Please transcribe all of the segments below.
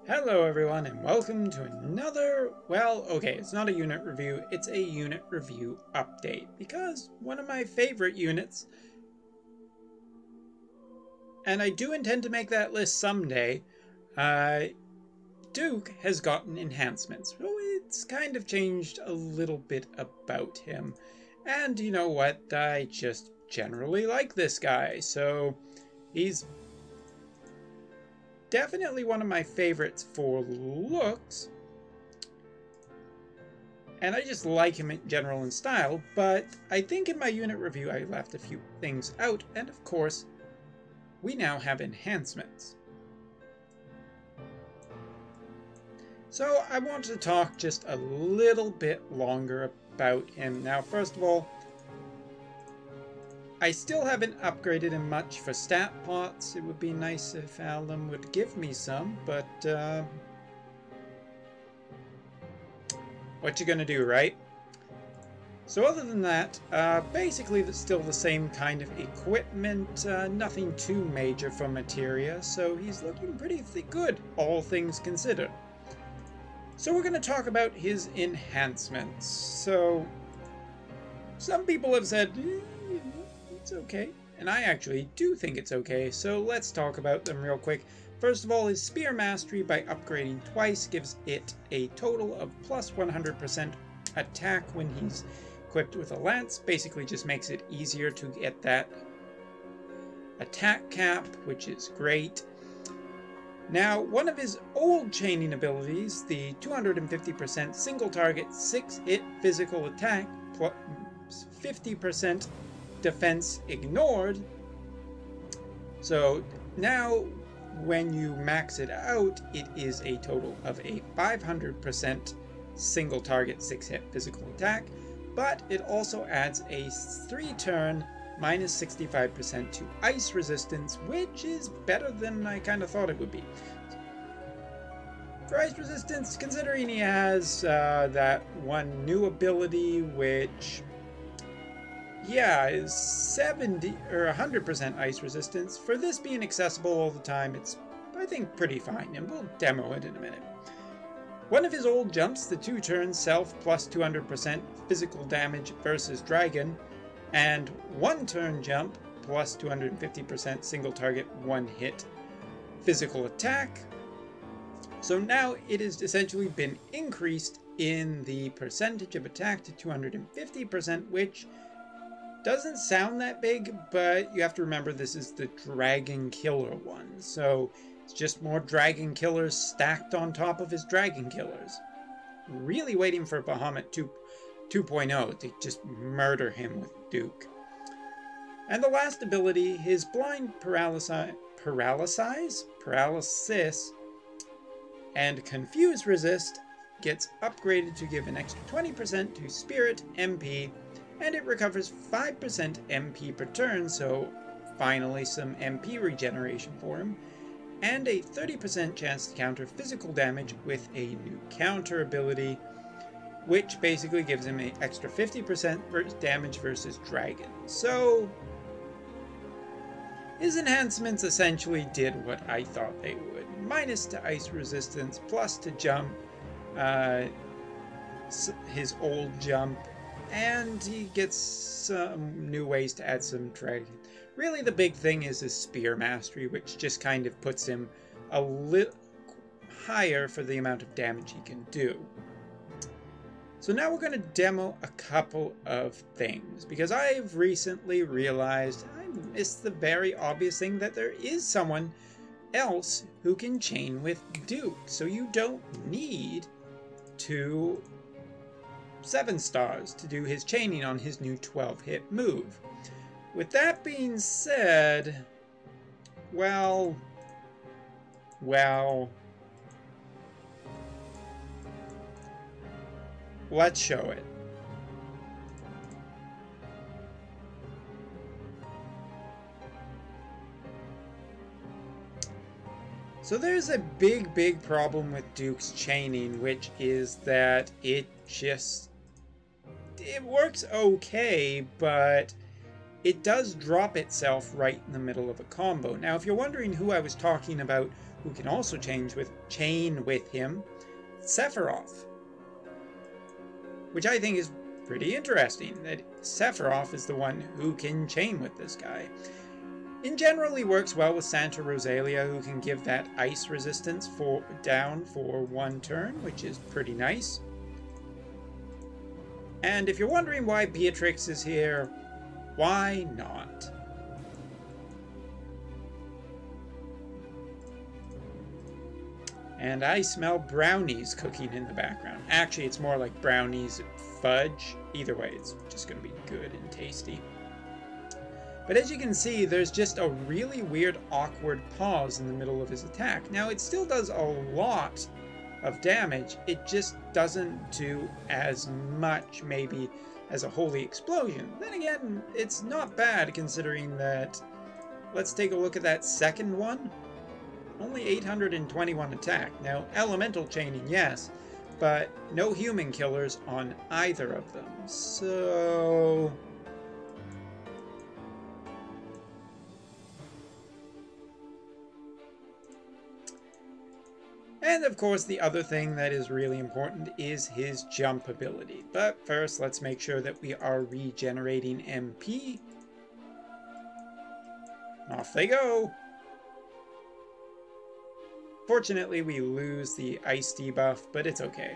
Hello everyone and welcome to another, well, okay, it's not a unit review, it's a unit review update, because one of my favorite units, and I do intend to make that list someday, Duke has gotten enhancements. So it's kind of changed a little bit about him. And you know what, I just generally like this guy, so he's definitely one of my favorites for looks, and I just like him in general in style, but I think in my unit review I left a few things out, and of course we now have enhancements. So I want to talk just a little bit longer about him. Now, first of all, I still haven't upgraded him much for stat pots. It would be nice if Alan would give me some, but what you gonna do, right? So other than that, basically it's still the same kind of equipment, nothing too major for materia, so he's looking pretty good, all things considered. So we're gonna talk about his enhancements. So some people have said, it's okay, and I actually do think it's okay, so let's talk about them real quick. First of all, his Spear Mastery, by upgrading twice, gives it a total of plus 100% attack when he's equipped with a lance. Basically just makes it easier to get that attack cap, which is great. Now, one of his old chaining abilities, the 250% single target 6-hit physical attack, plus 50% defense ignored. So now when you max it out, it is a total of a 500% single target 6-hit physical attack, but it also adds a 3-turn minus 65% to ice resistance, which is better than I kind of thought it would be. For ice resistance, considering he has that one new ability, which, yeah, is 70 or 100% ice resistance. For this being accessible all the time, it's, I think, pretty fine, and we'll demo it in a minute. One of his old jumps, the 2-turn self plus 200% physical damage versus dragon, and 1-turn jump plus 250% single target 1-hit physical attack. So now it has essentially been increased in the percentage of attack to 250%, which doesn't sound that big, but you have to remember this is the Dragon Killer one, so it's just more Dragon Killers stacked on top of his Dragon Killers. Really waiting for Bahamut 2.0 to just murder him with Duke. And the last ability, his Blind Paralysis and Confuse Resist, gets upgraded to give an extra 20% to Spirit MP, and it recovers 5% MP per turn, so finally some MP regeneration for him, and a 30% chance to counter physical damage with a new counter ability, which basically gives him an extra 50% damage versus dragon. So his enhancements essentially did what I thought they would. Minus to ice resistance, plus to jump, his old jump, and he gets some new ways to add some dragon. Really the big thing is his Spear Mastery, which just kind of puts him a little higher for the amount of damage he can do. So now we're going to demo a couple of things, because I've recently realized I missed the very obvious thing that there is someone else who can chain with Duke, so you don't need to 7-stars to do his chaining on his new 12-hit move. With that being said, well, let's show it. So there's a big problem with Duke's chaining, which is that it works okay, but it does drop itself right in the middle of a combo. Now, if you're wondering who I was talking about who can also chain with him, Sephiroth. Which I think is pretty interesting, that Sephiroth is the one who can chain with this guy. In general, he works well with Santa Rosalia, who can give that ice resistance down for 1 turn, which is pretty nice. And if you're wondering why Beatrix is here, why not? And I smell brownies cooking in the background. Actually, it's more like brownies fudge. Either way, it's just going to be good and tasty. But as you can see, there's just a really weird, awkward pause in the middle of his attack. Now, it still does a lot of damage. It just doesn't do as much, maybe, as a holy explosion. Then again, it's not bad considering that... Let's take a look at that second one. Only 821 attack. Now, elemental chaining, yes, but no human killers on either of them. So... And of course, the other thing that is really important is his jump ability. But first, let's make sure that we are regenerating MP. Off they go! Fortunately, we lose the ice debuff, but it's okay.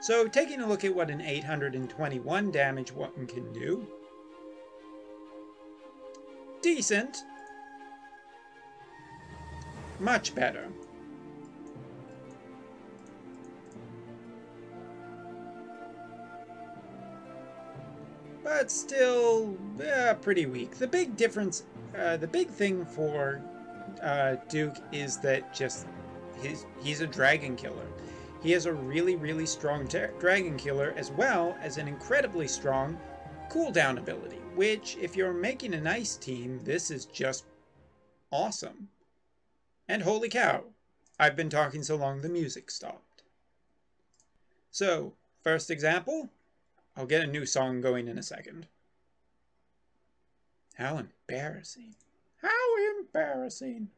So, taking a look at what an 821 damage one can do. Decent. Much better. But still, pretty weak. The big difference, the big thing for Duke is that he's a dragon killer. He has a really, really strong dragon killer, as well as an incredibly strong cooldown ability, which, if you're making a nice team, this is just awesome. And holy cow, I've been talking so long the music stopped. So, first example, I'll get a new song going in a second. How embarrassing. How embarrassing.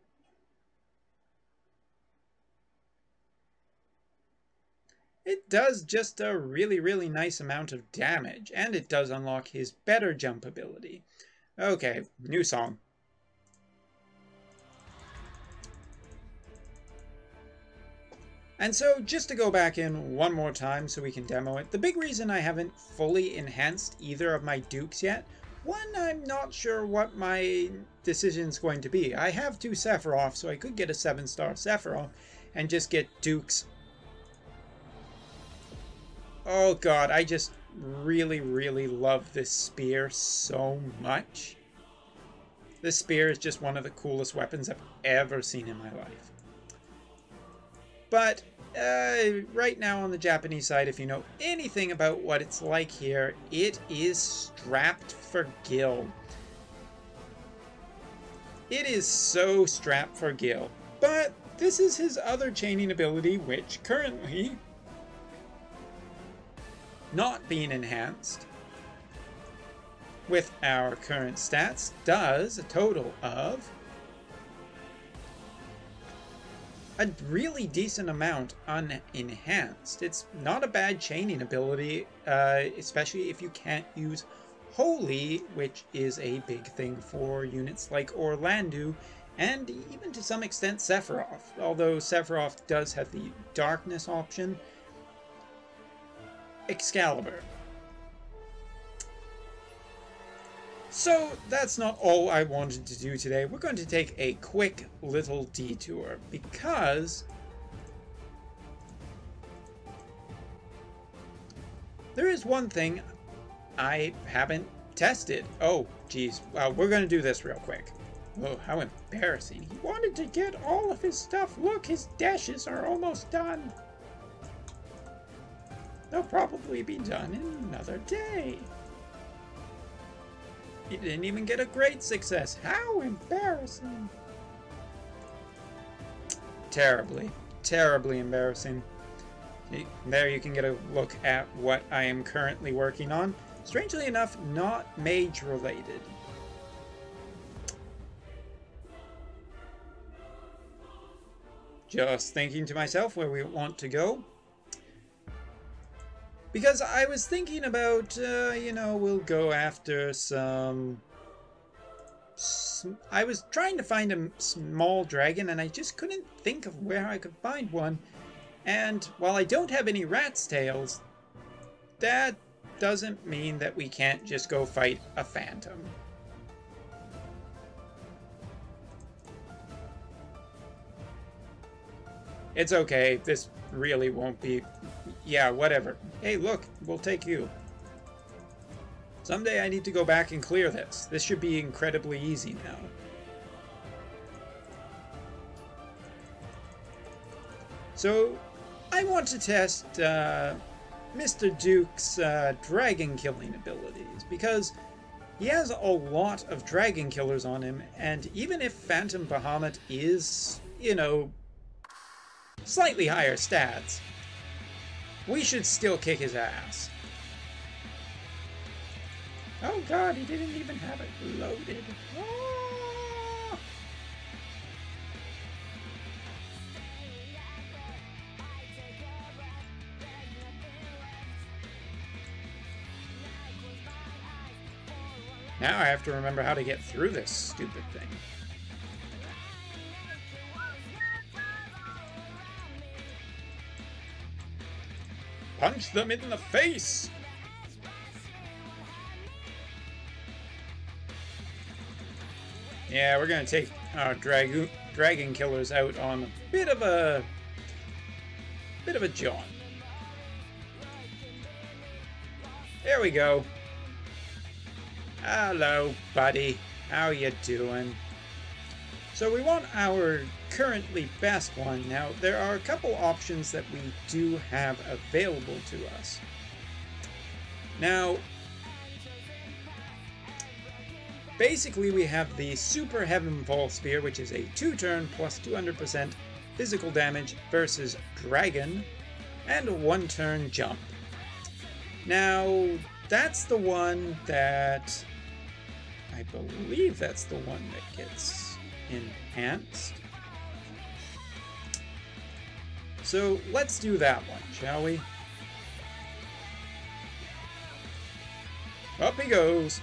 It does just a really, really nice amount of damage, and it does unlock his better jump ability. Okay, new song. And so, just to go back in one more time so we can demo it, the big reason I haven't fully enhanced either of my Dukes yet, one, I'm not sure what my decision's going to be. I have 2 Sephiroth, so I could get a 7-star Sephiroth and just get Dukes. Oh god, I just really, really love this spear so much. This spear is just one of the coolest weapons I've ever seen in my life. But right now on the Japanese side, if you know anything about what it's like here, it is strapped for Gil. It is so strapped for Gil. But this is his other chaining ability, which currently not being enhanced with our current stats does a total of a really decent amount unenhanced. It's not a bad chaining ability, especially if you can't use Holy, which is a big thing for units like Orlandu, and even to some extent Sephiroth. Although Sephiroth does have the Darkness option. Excalibur. So that's not all I wanted to do today. We're going to take a quick little detour because there is one thing I haven't tested. Oh, geez. We're going to do this real quick. Oh, how embarrassing. He wanted to get all of his stuff. Look, his dashes are almost done. They'll probably be done in another day. He didn't even get a great success. How embarrassing. Terribly, terribly embarrassing. There you can get a look at what I am currently working on. Strangely enough, not mage related. Just thinking to myself where we want to go. Because I was thinking about, you know, we'll go after some... I was trying to find a small dragon, and I just couldn't think of where I could find one. And while I don't have any rat's tails, that doesn't mean that we can't just go fight a phantom. It's okay, this really won't be... Yeah, whatever. Hey, look, we'll take you. Someday I need to go back and clear this. This should be incredibly easy now. So, I want to test Mr. Duke's dragon killing abilities, because he has a lot of dragon killers on him, and even if Phantom Bahamut is, you know, slightly higher stats, we should still kick his ass. Oh god, he didn't even have it loaded. Oh! Now I have to remember how to get through this stupid thing. Punch them in the face! Yeah, we're gonna take our dragon killers out on a bit of a jaunt. There we go. Hello, buddy. How you doing? So we want our currently best one. Now, there are a couple options that we do have available to us. Now, basically we have the Super Heaven Fall Spear, which is a 2-turn plus 200% physical damage versus Dragon, and a 1-turn jump. Now, that's the one that... I believe that's the one that gets enhanced. So let's do that one, shall we? Up he goes.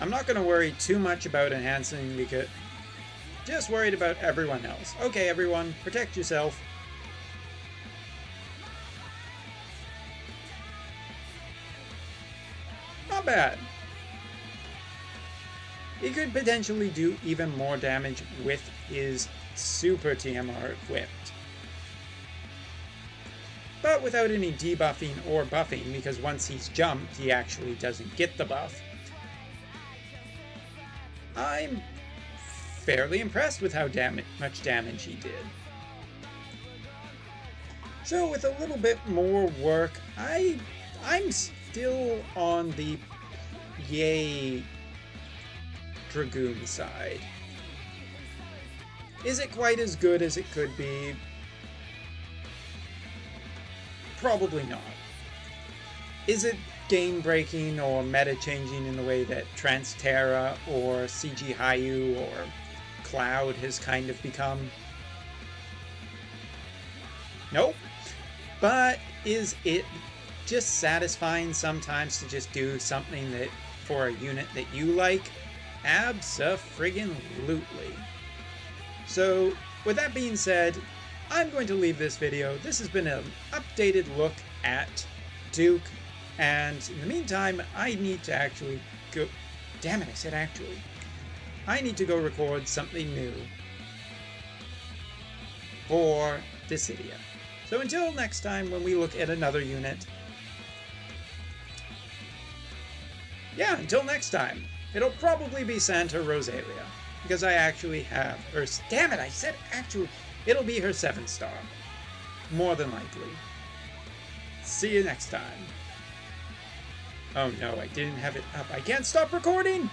I'm not going to worry too much about enhancing because just worried about everyone else. Okay, everyone, protect yourself. Not bad. He could potentially do even more damage with his Super TMR equipped. But without any debuffing or buffing, because once he's jumped, he actually doesn't get the buff. I'm fairly impressed with how much damage he did. So with a little bit more work, I'm still on the yay Dragoon side. Is it quite as good as it could be? Probably not. Is it game-breaking or meta-changing in the way that Transterra or CG Hayu or Cloud has kind of become? Nope. But is it just satisfying sometimes to just do something that for a unit that you like? Abso-friggin-lutely. So, with that being said, I'm going to leave this video. This has been an updated look at Duke, and in the meantime, I need to actually go... Damn it, I said actually. I need to go record something new for Dissidia. So until next time, when we look at another unit... Yeah, until next time. It'll probably be Santa Rosalia, because I actually have her... Damn it, I said actually... It'll be her 7-star. More than likely. See you next time. Oh no, I didn't have it up. I can't stop recording!